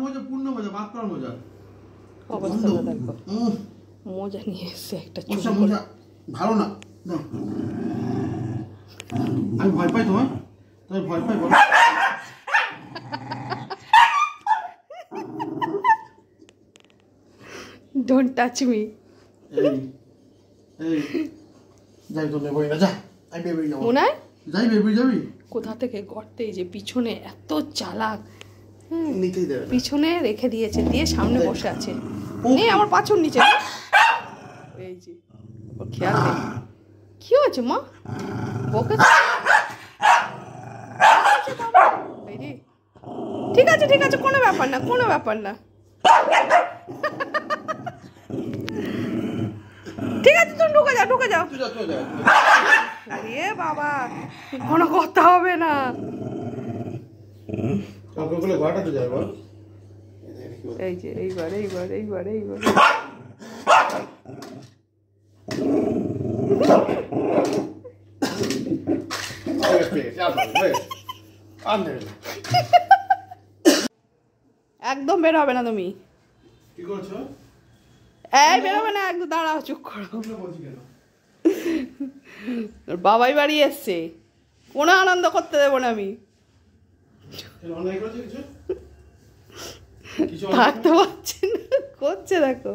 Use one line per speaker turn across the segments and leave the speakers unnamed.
মজা, পূর্ণ মজা, বাদ করার মজা।
অবস্থাটা দেখো, মজা নিয়ে এসছে একটা
মজা ভালো না। আমি ভয় পাই তোমায়, তুমি ভয় পাই বলো।
Don't touch me.
যাই তো নেবই না, যা। আমি বেরিয়ে যাবো।
মনে হয়
যাই, বেরিয়ে যাবি
কোথা থেকে গর্তে, যে পিছনে এত চালাক,
নিতেই দেবে,
পিছনে রেখে দিয়েছে, দিয়ে সামনে বসে আছে। নেই আমার পাছর নিচে। এই যে ওর খেয়াল নেই। কি হয়েছে মা? বকেছে? ঠিক আছে ঠিক আছে, কোনো ব্যাপার না, কোনো ব্যাপার না। ঠিক আছে তুমি ঢুকে যাও, ঢুকে যাও। আরে বাবা, কোনো কথা হবে না। এই যে এইবার এইবার এইবার এইবার একদম বের হবে না তুমি।
কি করছো?
এই বেরোবে না একদম, দাঁড়াও, চুপ করো। বাবাই বাড়ি এসছে, কোনো আনন্দ করতে দেবো না আমি। থাকতে পারছি না, করছে দেখো।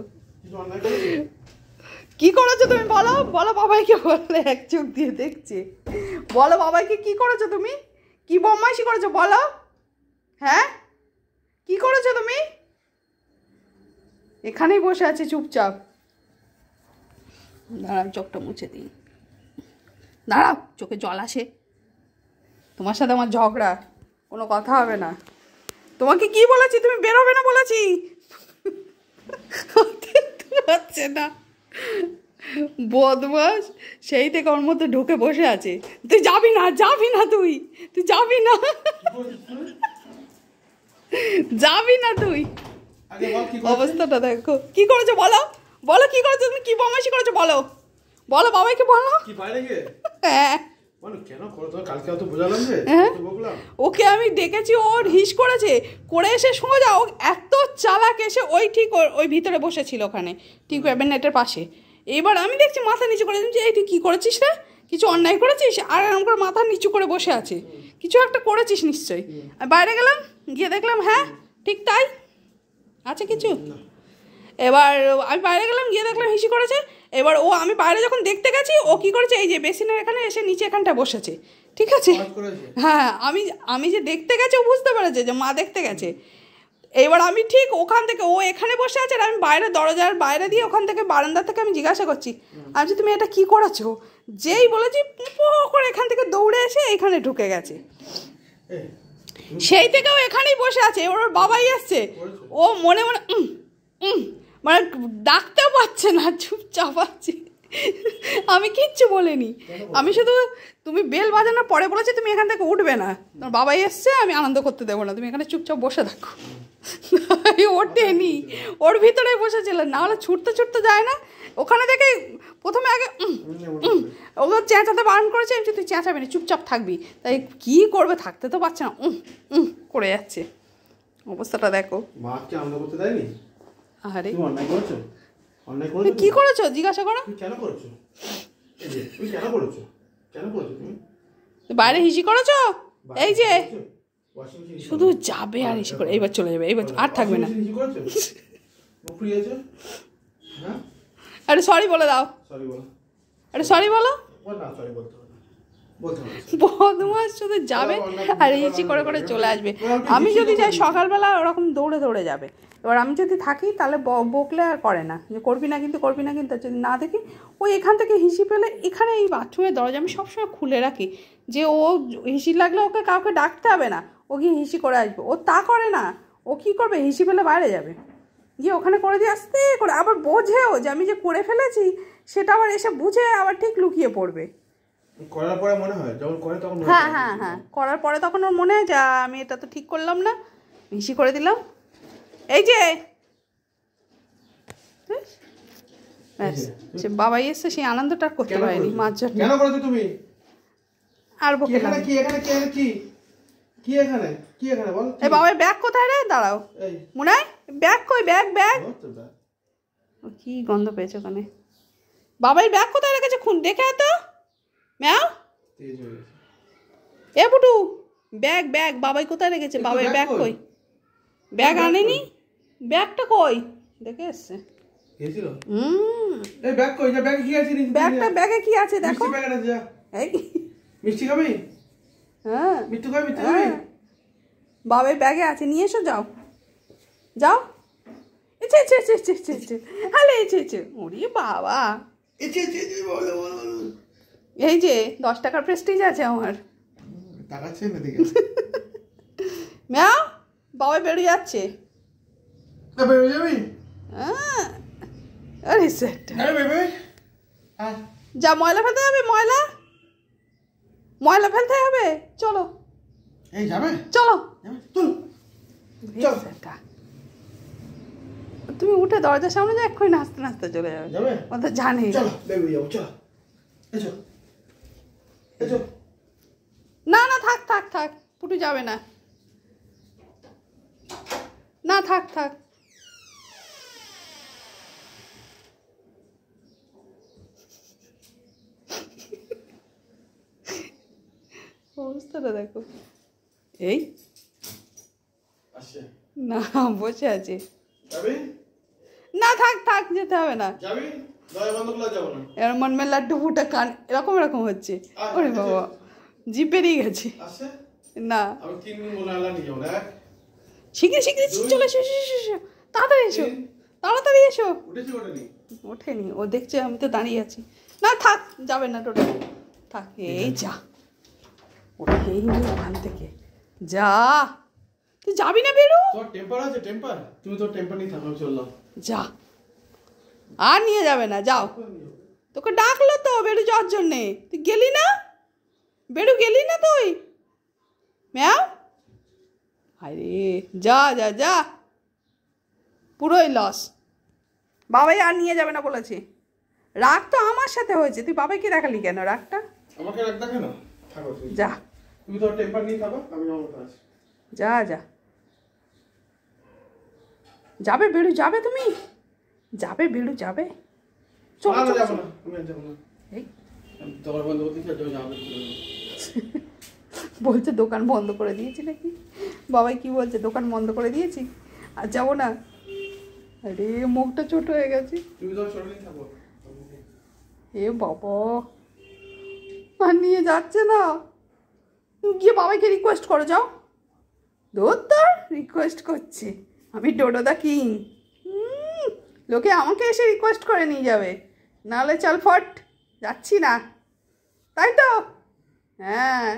কি করেছো তুমি বলো, বলো বাবাইকে, বললে এক চোখ দিয়ে দেখছে। বলো বাবাইকে কি করেছো তুমি, কি বদমাইশি করেছো বলো। হ্যাঁ কি করেছো তুমি? এখানেই বসে আছে চুপচাপ। দাঁড়াও চোখটা মুছে দিই, দাঁড়াও, চোখে জল আসে। তোমার সাথে আমার ঝগড়া, কোনো কথা হবে না। তোমাকে কি বলেছি, তুমি বেরোবে না বলেছি। হচ্ছে না, বদমাস সেই থেকে ওর মধ্যে ঢুকে বসে আছে। তুই যাবি না, যাবি না, তুই তুই যাবি না, যাবি না তুই। অবস্থাটা দেখো, কি করেছো বলো, বলো কি করেছো তুমি, কি বদমাইশি করেছো বলো, বলো বাবাইকে বলো। হ্যাঁ ওকে আমি ডেকেছি, ওর হিস করেছে, করে এসে সোজা ও এত চালাক, এসে ওই ঠিক ওই ভিতরে বসেছিল ওখানে, ঠিক ক্যাবিনেটের পাশে। এবার আমি দেখছি মাথা নিচু করে, যে এই তুই কী করেছিস রে, কিছু অন্যায় করেছিস? আর এরকম করে মাথা নিচু করে বসে আছে, কিছু একটা করেছিস নিশ্চয়ই। বাইরে গেলাম, গিয়ে দেখলাম হ্যাঁ ঠিক তাই আছে কিছু। এবার আমি বাইরে গেলাম, গিয়ে দেখলাম হিসি করেছে। এবার ও, আমি বাইরে যখন দেখতে গেছি, ও কি করেছে, এই যে বেসিনের এখানে এসে নিচে এখানটা বসেছে, ঠিক আছে। হ্যাঁ আমি যে দেখতে গেছি, ও বুঝতে পেরেছে যে মা দেখতে গেছে। এবার আমি ঠিক ওখান থেকে, ও এখানে বসে আছে আর আমি বাইরে দরজার বাইরে দিয়ে ওখান থেকে বারান্দা থেকে আমি জিজ্ঞাসা করছি, আমি তুমি এটা কি করেছো? যেই বলেছি পুপো করে এখান থেকে দৌড়ে এসে এখানে ঢুকে গেছে। সেই থেকেও এখানেই বসে আছে। এবার ওর বাবাই এসছে, ও মনে মনে মানে ডাকতেও পারছে না, চুপচাপ আছে। আমি কিচ্ছু বলিনি, আমি শুধু তুমি বেল বাজানোর পরে বলেছি তুমি এখান থেকে উঠবে না, তোমার বাবাই এসছে, আমি আনন্দ করতে দেবো না, তুমি এখানে চুপচাপ বসে থাকো। ওঠেনি, ওর ভিতরে বসেছিল, না হলে ছুটতে ছুটতে যায় না। ওখানে থেকে প্রথমে আগে ওগুলো চেঁচাতে বারণ করেছে, আমি তুই চেঁচাবি না, চুপচাপ থাকবি। তাই কি করবে, থাকতে তো পারছে না, করে যাচ্ছে। অবস্থাটা দেখো।
মাকে আনন্দ করতে দেয়নি।
আরে
তুমি অন্যায় করেছো, অন্যায় করেছো।
কি করেছো জিজ্ঞাসা করো,
কেন করেছো, এই যে তুমি কেন করেছো, কেন করেছো তুমি?
বাইরে হিসি করেছো, এই যে শুধু যাবে আর হিসি করে, এইবার চলে যাবে, এইবার আর থাকবে না। আরে সরি বলে দাও, আরে সরি বলো। বদমাস শুধু যাবে আর হিসি করে করে চলে আসবে। আমি যদি যাই সকালবেলা ওরকম দৌড়ে দৌড়ে যাবে। এবার আমি যদি থাকি তাহলে বকলে আর করে না, যে করবি না কিন্তু, করবি না কিন্তু। যদি না দেখি, ওই এখান থেকে হিসি পেলে এখানে এই বাথরুমের দরজা আমি সবসময় খুলে রাখি, যে ও হিসি লাগলে ওকে কাউকে ডাকতে হবে না, ও গিয়ে হিসি করে আসবে। ও তা করে না, ও কী করবে, হিসি পেলে বাইরে যাবে, গিয়ে ওখানে করে দিয়ে আস্তে করে, আবার বোঝেও যে আমি যে করে ফেলেছি, সেটা আবার এসে বুঝে আবার ঠিক লুকিয়ে পড়বে।
করার পরে মনে হয়, যখন করে তখন
হ্যাঁ হ্যাঁ হ্যাঁ, করার পরে তখন ওর মনে হয় যে আমি এটা তো ঠিক করলাম না, হিসি করে দিলাম। এই যে সে বাবাই এসছে, সেই আনন্দটা করতে পারেনি মার জন্য।
কেন করেছো তুমি?
আর বকে না,
কি এখানে কি কি এখানে বল?
এই বাবার ব্যাগ কোথায় রে? দাঁড়াও,
এই
মনে হয় ব্যাগ কই? ব্যাগ
ও তো ব্যাগ।
কি গন্ধ পেয়েছে ওখানে? বাবার ব্যাগ কোথায় রেখেছে? খুন দেখে তো ম্যাও।
তেজ হয়ে গেছে।
এ পুটু, ব্যাগ বাবাই কোথায় রেখেছে? বাবার ব্যাগ কই? ব্যাগ আনেনি? ব্যাগটা কই? দেখে এসছে।
গেছিল? এই ব্যাগ কই? যা ব্যাগে কি আছে?
ব্যাগে কি আছে দেখো।
মিষ্টি প্যাকেট আছে যা।
এই
মিষ্টি খাবি?
হ্যাঁ,
মিষ্টি খাবি?
বাবার ব্যাগে আছে, নিয়ে এসো। যাও। ওরে বাবা, এই যে 10 টাকার প্রেস্টিজ আছে আমার।
তাকাচ্ছে না দিকে।
ম্যাও, বাবা বেরিয়ে যাচ্ছে।
বেরিয়ে যাবি?
আরে সেটা যা, ময়লা ফেলতে হবে, ময়লা ফেলতে হবে। চলো
এই যাবে,
চলো
চল।
তুমি উঠে দরজার সামনে যা, এক্ষুনি নাচতে নাচতে চলে যাবে। ও তো জানে।
চলো বেরিয়ে যাবো, চলো। এসো এসো।
না থাক, পুটু যাবে না। না থাক। অবস্থাটা দেখো। এই
আসছে
না, বসে আছে।
যাবি?
না থাক, যেতে হবে না।
যাবি? দয়া বন্ধ করলে যাব না।
এর মন মে লাড্ডু ফুটা কান এরকম হচ্ছে। ওরে বাবা, জিভ বেরিয়ে গেছে।
আসছে
না,
আমি 3 দিন মনে আলা নিয়ে যাবো না।
শিগগিরি চলে এসো। তাড়াতাড়ি এসো।
উঠেছি ওঠেনি?
ওঠেনি, ও দেখছে আমি তো দাঁড়িয়ে আছি। না থাক, যাবে না টোটো। থাক, এই যা, ওঠেই ওখান থেকে যা। তুই যাবি না বেরো?
তোর টেম্পার আছে? টেম্পার? তুমি তোর টেম্পার নিয়ে থাকো, চললাম।
যা, আর নিয়ে যাবে না, যাও। তোকে ডাকলো তো বেরু যাওয়ার জন্যে, তুই গেলি না? বেরু গেলি না তুই? ম্যাও, আরে যা, পুরোই লস। বাবাই আর নিয়ে যাবে না বলেছে। রাগ তো আমার সাথে হয়েছে, তুই বাবাইকে দেখালি কেন রাগটা?
আমাকে রাখ, দেখে না, থাকো তুমি।
যা,
তুমি তোর টেম্পার নিয়ে থাকো, আমি আমার মতো আছি।
যা যাবে বেরু, যাবে তুমি? যাবে বেরু, যাবে? চল।
না যাবো না, আমি আর যাবো না।
এই
দোকান বন্ধ করতে যাবো।
বলছে দোকান বন্ধ করে দিয়েছি নাকি? বাবাই কি বলছে, দোকান বন্ধ করে দিয়েছি আর যাবো না? আরে মুখটা ছোট হয়ে গেছে।
তুমি তো ছোট নিয়ে থাকো।
এ বাবা, আর নিয়ে যাচ্ছে না। তুমি গিয়ে বাবাইকে রিকোয়েস্ট করো, যাও। তোর রিকোয়েস্ট করছে, আমি ডোডো দা কিং। লোকে আমাকে এসে রিকোয়েস্ট করে নিয়ে যাবে, নাহলে চল ফট, যাচ্ছি না, তাই তো? হ্যাঁ।